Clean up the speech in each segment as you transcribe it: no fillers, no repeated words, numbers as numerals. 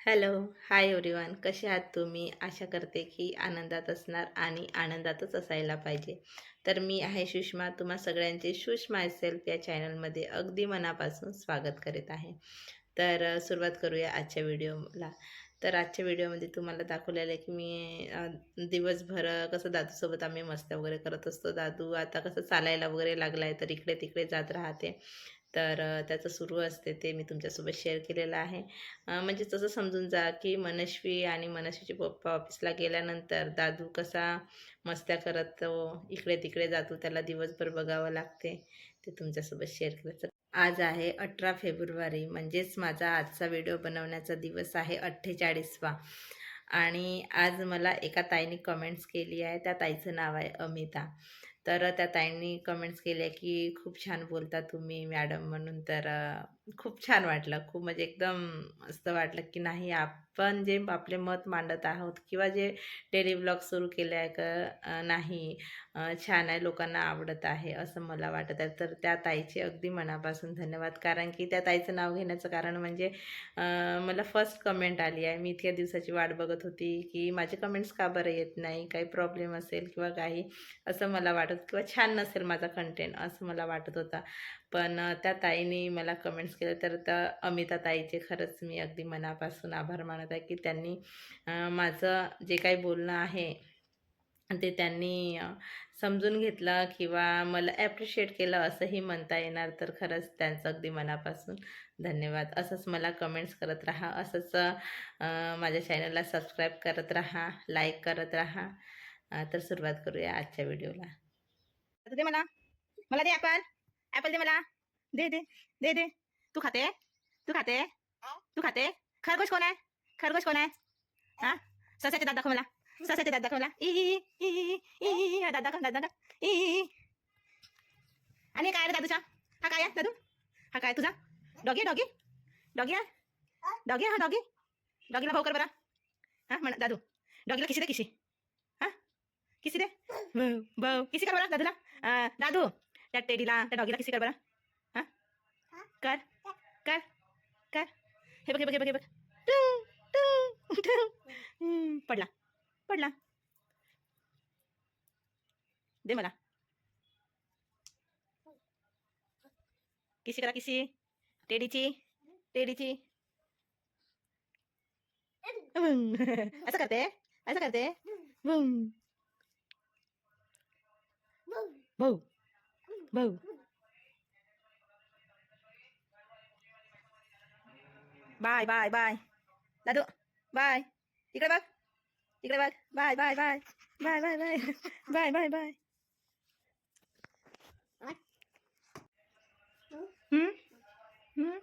Hello, hi everyone. कसे आहात तुम्ही? आशा करते की आनंदात असणार आणि आनंदातच असायला पाहिजे. तर मी आहे सुषमा. तुम्हा सगळ्यांचे शूश मायसेल्फ या चॅनलमध्ये अगदी मनापासून स्वागत करीत आहे. तर सुरुवात करूया आजच्या व्हिडिओला. तर आजच्या व्हिडिओमध्ये तुम्हाला दाखवलेलं आहे की मी दिवसभर कसं दादूसोबत आम्ही मस्त्या वगैरे करत असतो. दादू आता कसं चालायला वगैरे लागला आहे, तर इकडे तिकडे जात राहते. तर त्याचं सुरू असते ते मी तुमच्यासोबत शेअर केलेलं आहे. म्हणजे तसं समजून जा की मनस्वी आणि मनस्वीचे पप्पा ऑफिसला गेल्यानंतर दादू कसा मस्त्या करत तो इकडे तिकडे जातो, त्याला दिवसभर बघावं लागते. ते तुमच्यासोबत शेअर केलं. आज आहे 18 फेब्रुवारी, म्हणजेच माझा आजचा व्हिडिओ बनवण्याचा दिवस आहे 48वा. आणि आज मला एका ताईने कमेंट्स केली आहे. त्या ताईचं नाव आहे अमिता. तर त्या ताईंनी कमेंट्स केल्या की खूप छान बोलता तुम्ही मॅडम म्हणून. तर खूप छान वाटलं. खूप म्हणजे एकदम मस्त वाटलं की नाही, आपण जे आपले मत मांडत आहोत किंवा जे डेली व्लॉग सुरू केले आहे नाही, छान आहे, लोकांना आवडत आहे असं मला वाटत आहे. तर त्या ताईचे अगदी मनापासून धन्यवाद. कारण की त्या ताईचं नाव घेण्याचं कारण म्हणजे मला फर्स्ट कमेंट आली आहे. मी इतक्या दिवसाची वाट बघत होती की माझे कमेंट्स का बरं येत नाही, काही प्रॉब्लेम असेल किंवा काही असं मला वाटत, किंवा छान नसेल माझा कंटेंट असं मला वाटत होता. पण त्या ताईंनी मला कमेंट्स केले. तर त्या अमिता ताईचे खरंच मी अगदी मनापासून आभार मानत आहे की त्यांनी माझं जे काही बोलणं आहे ते त्यांनी समजून घेतलं किंवा मला ॲप्रिशिएट केलं असंही म्हणता येणार. तर खरंच त्यांचं अगदी मनापासून धन्यवाद. असंच मला कमेंट्स करत राहा, असंच माझ्या चॅनलला सबस्क्राईब करत राहा, लाईक करत राहा. तर सुरुवात करूया आजच्या व्हिडिओला. दे मला, मला दे ॲपल. ॲपल दे मला. दे दे दे दे. तू खाते? तू खाते? तू खाते? खरगोश कोण आहे? खरगोश कोण आहे? हा? ससाचे दात दाखव मला. ससाचे दात दाखव मला. ई ई ई ई दात दाखव, दात दाखव. ई. आणि काय रे दादूचा? हा काय आहे दादू? हा काय तुझा? डॉगी डॉगी डॉगी आहे? डॉगी हा डॉगी. डॉगीला भाऊ कर बरं. हा म्हणा दादू. डॉगीला किशी दे, किशी. हा, किसी दे. भाऊ भाऊ किसी कर बरं दादूला. दादू, त्या टेडीला, त्या डॉगीला किसी कर बरं. हा, कर कर कर. हे बघ हे बघ हे बघ हे बघ. टू टू टू. पडला पडला. दे मला. किसी करा, किसी. टेडीची टेडीची. असं करते, असं करते. भाऊ भाऊ. बाय बाय बाय दादू. बाय. इकडे बघ, इकडे बघ. Bye bye bye bye bye bye bye bye bye. हम्म हम्म.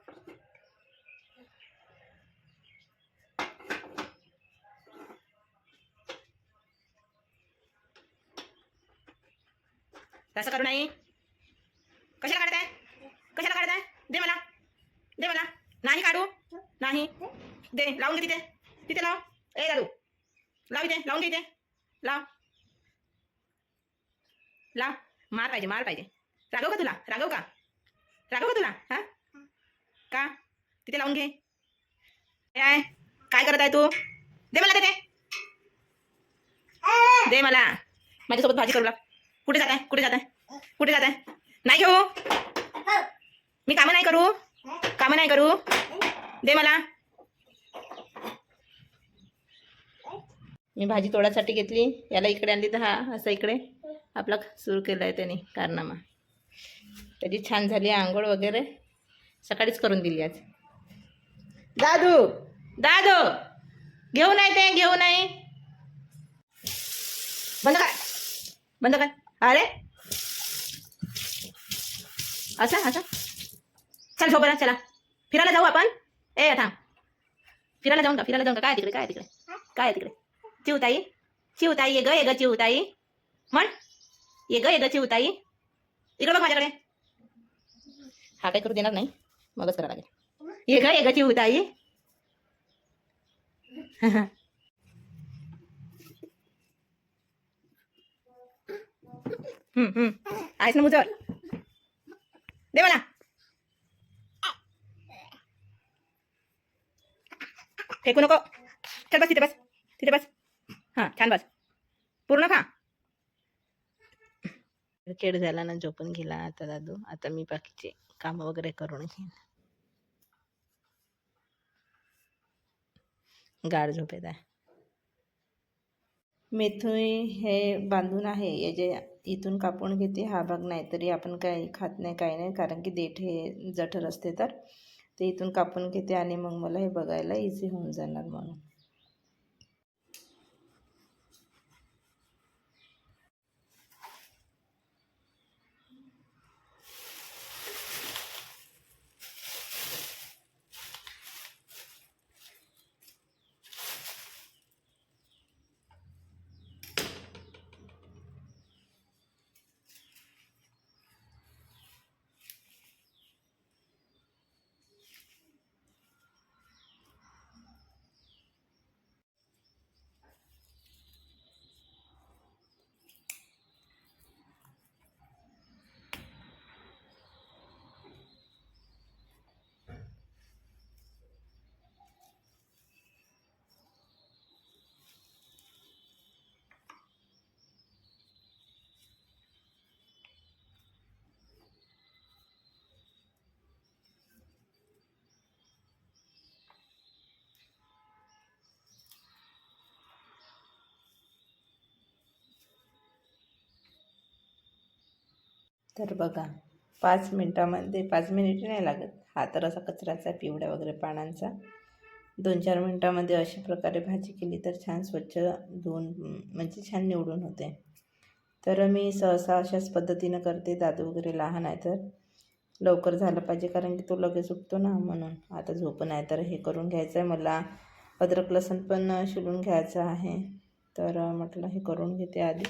तसं करू नाही. कशाला काढताय? कशाला काढताय? दे मला, दे मला. नाही काढू, नाही. दे, लावून दे तिथे, तिथे लाव. ए दादू, लाव इथे, लावून दे इथे. लाव लाव. मार पाहिजे, मार पाहिजे. रागव का तुला? रागव का? रागव का तुला? हा, का? तिथे लावून घे. काय काय करत आहे तू? दे मला ते, दे मला. माझ्यासोबत भाजी करू लाग. कुठे जात आहे? कुठे जात आहे? कुठे जात आहे? नाही घेऊ. मी कामं नाही करू, कामं नाही करू. दे मला. मी भाजी तोडासाठी घेतली, याला इकडे आणली, तर हा असं इकडे आपला सुरू केलं आहे त्याने कारनामा. त्याची छान झाली आंघोळ वगैरे, सकाळीच करून दिली आज. दादू दादू, घेऊ नाही ते, घेऊ नाही. बंद कर, बंद कर. अरे असं असं. चल झोप बरं, चला फिरायला जाऊ आपण. ए थांब, फिरायला जाऊन का? फिरायला जाऊन का? काय तिकडे, काय तिकडे, काय तिकडे? चिवताई, चिवताई, ये ग, ये ग चिवताई. म्हण, ये ग, ये ग चिवताई. इकडे बघ माझ्याकडे. हा काही करू देणार नाही, मगच करावं लागेल. ये ग, ये ग चिवताई. आहेस ना मुजर? दे मला. फेकू नको. चल बस तिथे बस. तिथे बस. हां छान बस. पूर्ण खा. खेळ झाला ना, झोपून गेला आता दादू. आता मी बाकीचे काम वगैरे करून घेईन. गाढ झोपेत आहे. मेथी हे बांधून आहे, याचे इथून कापून घेते. हा भाग नाही तरी आपण काही खात नाही, काही नाही, कारण की देठ हे जठर असते, तर ते इथून कापून घेते आणि मग मला हे बघायला इझी होऊन जाणार म्हणून. तर बघा, 5 मिनटामध्ये, 5 मिनिट नाही लागत. हा तर असा कचऱ्याचा पिवळ्या वगैरे पानांचा. 2-4 मिनटामध्ये अशा प्रकारे भाजी केली तर छान स्वच्छ धुवून म्हणजे छान निवडून होते. तर मी सहसा अशाच पद्धतीनं करते. दादू वगैरे लहान आहे तर लवकर झालं पाहिजे, कारण की तो लगेच उठतो ना, म्हणून. आता झोपून आहे तर हे करून घ्यायचं आहे. मला अद्रक लसूण पण शिलून घ्यायचं आहे, तर म्हटलं हे करून घेते आधी.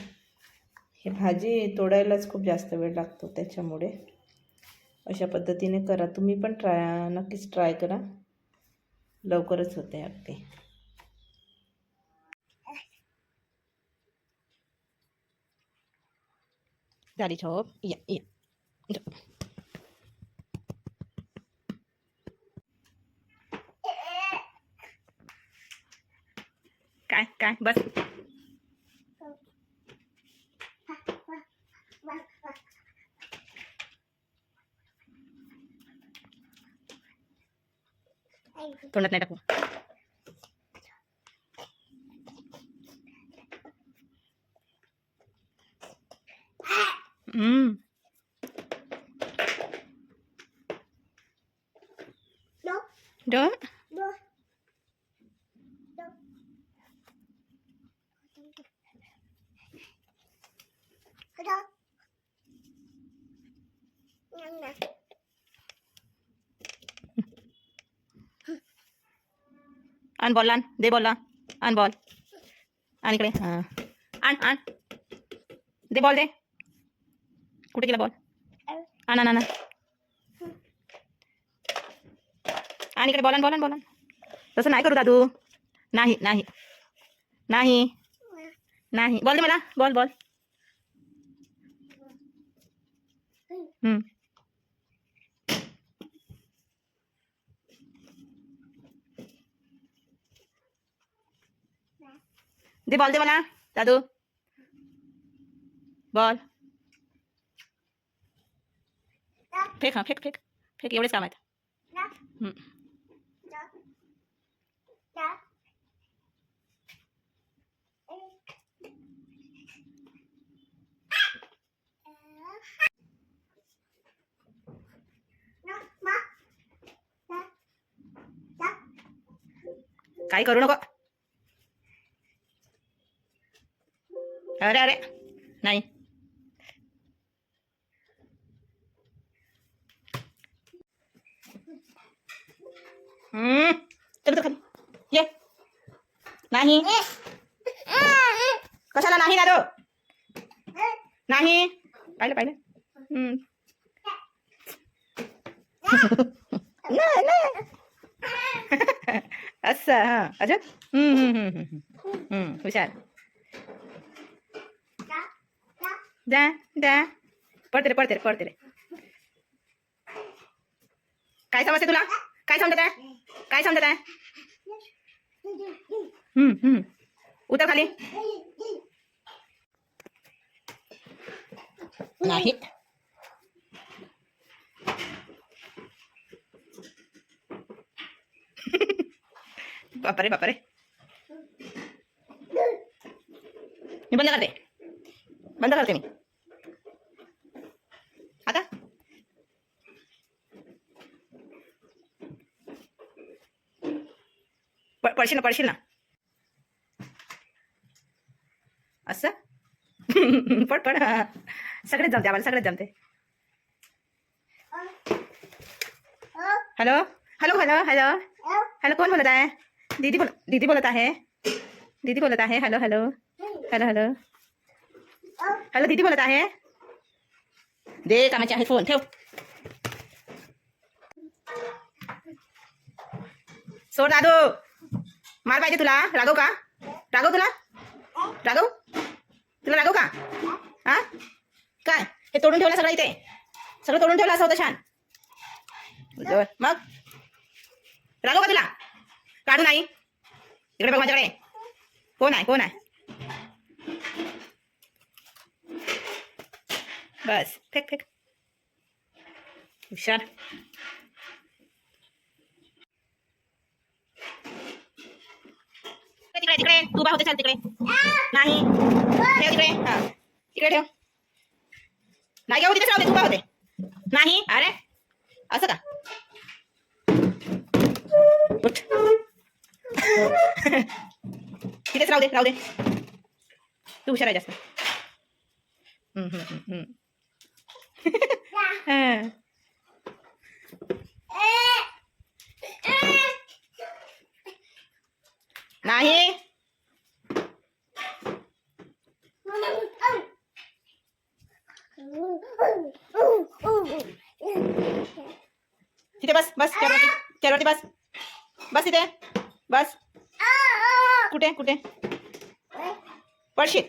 हे भाजी तोडायलाच खूप जास्त वेळ लागतो, त्याच्यामुळे अशा पद्धतीने करा. तुम्ही पण नक्कीच ट्राय करा, लवकरच होते अगदी. झाली झोप. या या झोप. काय काय बस. तोंडात नाही टाकू. Don't. आण बॉल, आण दे बॉलला. आण बॉल. आण इकडे. हां आण आण. दे बॉल दे. कुठे गेला बॉल? आण आण आण. आण इकडे बॉल, आण बॉल, आण बॉल. तसं नाही करू दादू. नाही नाही नाही नाही. बॉल दे मला. Ball ball. दे बॉल दे मला दादू. बॉल फेक. हां फेक फेक फेक. एवढेच काम आहेत. काही करू नको. अरे अरे नाही. चल तर खाली ये. नाही. कशाला नाही दादू? नाही. पाहिलं पाहिलं. नाही नाही. असं हां अजून. हुशार. द्या द्या. पडते रे पडते रे पडते रे. काय समजते तुला? काय समजत आहे? काय समजत आहे? उतर खाली. नाही. बापरे बापरे. मी बंद करते. बंद करते मी आता. पडशील ना पडशील ना. असं. पड पड. सगळेच जमते आम्हाला, सगळेच जमते. Hello hello hello hello hello. कोण बोलत आहे? दीदी बोलत आहे. दीदी बोलत आहे. Hello hello hello hello hello. दीदी बोलत आहे. दे कामाचे आहे फोन ठेव. सोड दादू. मार पाहिजे तुला? रागव का? रागव तुला? रागव तुला रागव का? हा काय हे तोडून ठेवलं सगळं इथे? सगळं तोडून ठेवलं असं होतं छान. मग रागव का तुला? काढू नाही. इकडे बघ माझ्याकडे. कोण आहे? कोण आहे? बस फेक फेक. हुशार. तिकडे तिकडे तू उभा होते. चाल तिकडे. नाही ठेव तिकडे. हा तिकडे ठेव. नाही घेऊ तिथेच राहू दे. तू उभा होते. नाही. अरे असं का? उठ. तिथेच राहू दे राहू दे. तू हुशार आहे जास्त. नाही. तिथे बस बस. चेअरवरती बस. बस तिथे बस. कुठे कुठे पडशील?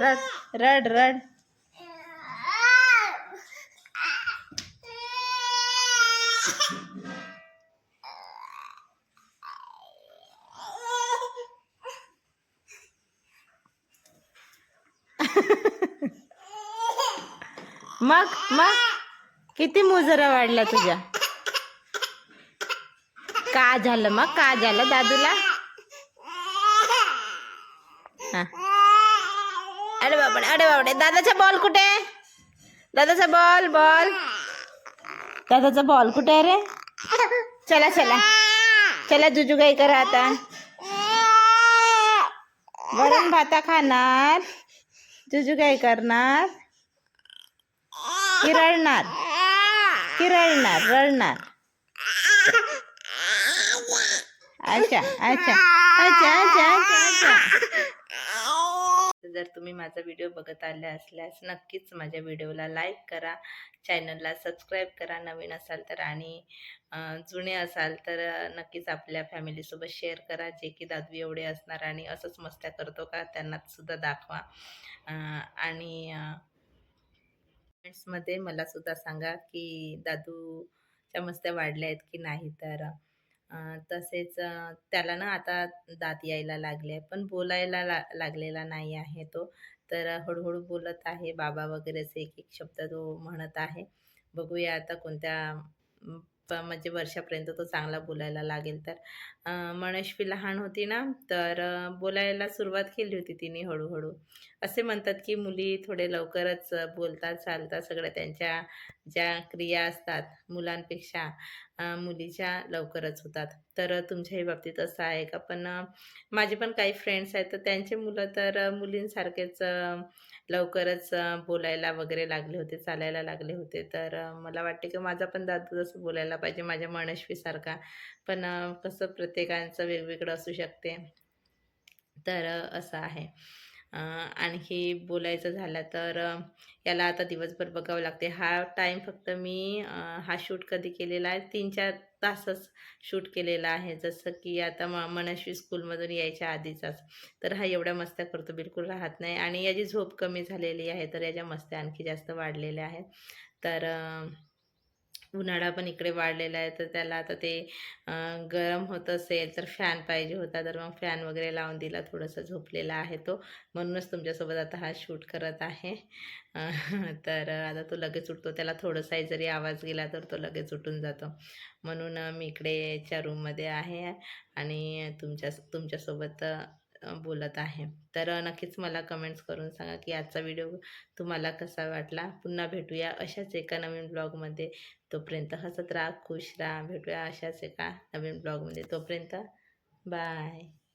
रड रड रड. मग मग किती मुजरा वाढला तुझ्या? का झालं मग? का झालं दादूला? अरे बापडे अरे बापडे. दादाचा बॉल कुठे? दादाचा बॉल बॉल. दादाचा बॉल कुठे आहे रे? चला चला चला जुजुगाई करा आता. वरण भाता खाणार, जुजुगाई करणार की रडणार? की रडणार रडणार? अच्छा अच्छा अच्छा अच्छा अच्छा अच्छा. जर तुम्ही माझा व्हिडिओ बघत आले असल्यास नक्कीच माझ्या व्हिडिओला लाईक करा, चॅनलला सबस्क्राईब करा नवीन असाल तर, आणि जुने असाल तर नक्कीच आपल्या फॅमिलीसोबत शेअर करा. जे की दादू एवढे असणार आणि असंच मस्त्या करतो का त्यांना सुद्धा दाखवा. आणि कमेंट्समध्ये मला सुद्धा सांगा की दादूच्या मस्त्या वाढल्या आहेत की नाही. तर तसेच त्याला ना आता दात यायला लागले पण बोलायला लागलेला नाही आहे तो. तर हळूहळू बोलत आहे. बाबा वगैरेचे एक एक शब्द तो म्हणत आहे. बघूया आता कोणत्या म्हणजे वर्षापर्यंत तो चांगला बोलायला लागेल. तर मनस्वी लहान होती ना, तर बोलायला सुरुवात केली होती तिने हळूहळू. असे म्हणतात की मुली थोडे लवकरच बोलतात चालतात, सगळ्या त्यांच्या ज्या क्रिया असतात मुलांपेक्षा मुलीच्या लवकरच होतात. तर तुमच्याही बाबतीत असं आहे का? पण माझे पण काही फ्रेंड्स आहेत तर त्यांचे मुलं तर मुलींसारखेच लवकरच बोलायला वगैरे लागले होते, चालायला लागले होते. तर मला वाटते की माझा पण दादू जसं बोलायला पाहिजे माझ्या मनस्वीसारखा. पण कसं प्रत्येकाचं वेगवेगळं असू शकते. तर असं आहे. आणखी बोलायचं झालं तर याला आता दिवसभर बघावं लागते. हा टाईम फक्त मी हा शूट कधी केलेला आहे 3-4 तासच शूट केलेला आहे. जसं की आता मनस्वी स्कूलमधून यायच्या आधीचाच. तर हा एवढ्या मस्त्या करतो, बिलकुल राहत नाही. आणि याची झोप कमी झालेली आहे तर याच्या मस्त्या आणखी जास्त वाढलेल्या आहेत. तर उन्हाळा पण इकडे वाढलेला आहे, तर त्याला आता ते गरम होत असेल तर फॅन पाहिजे होता, तर मग फॅन वगैरे लावून दिला. थोडंसं झोपलेला आहे तो, म्हणूनच तुमच्यासोबत आता हा शूट करत आहे. अ, तर आता तो लगेच उठतो. त्याला थोडासाही जरी आवाज गेला तर तो लगेच उठून जातो. म्हणून मी इकडे याच्या रूममध्ये आहे आणि तुमच्यासोबत बोलत आहे. तर नक्कीच मला कमेंट्स करून सांगा की आजचा व्हिडिओ तुम्हाला कसा वाटला. पुन्हा भेटूया अशाच एका नवीन ब्लॉगमध्ये. तोपर्यंत हसत राहा, खुश राहा. भेटूया अशाच एका नवीन ब्लॉगमध्ये. तोपर्यंत बाय.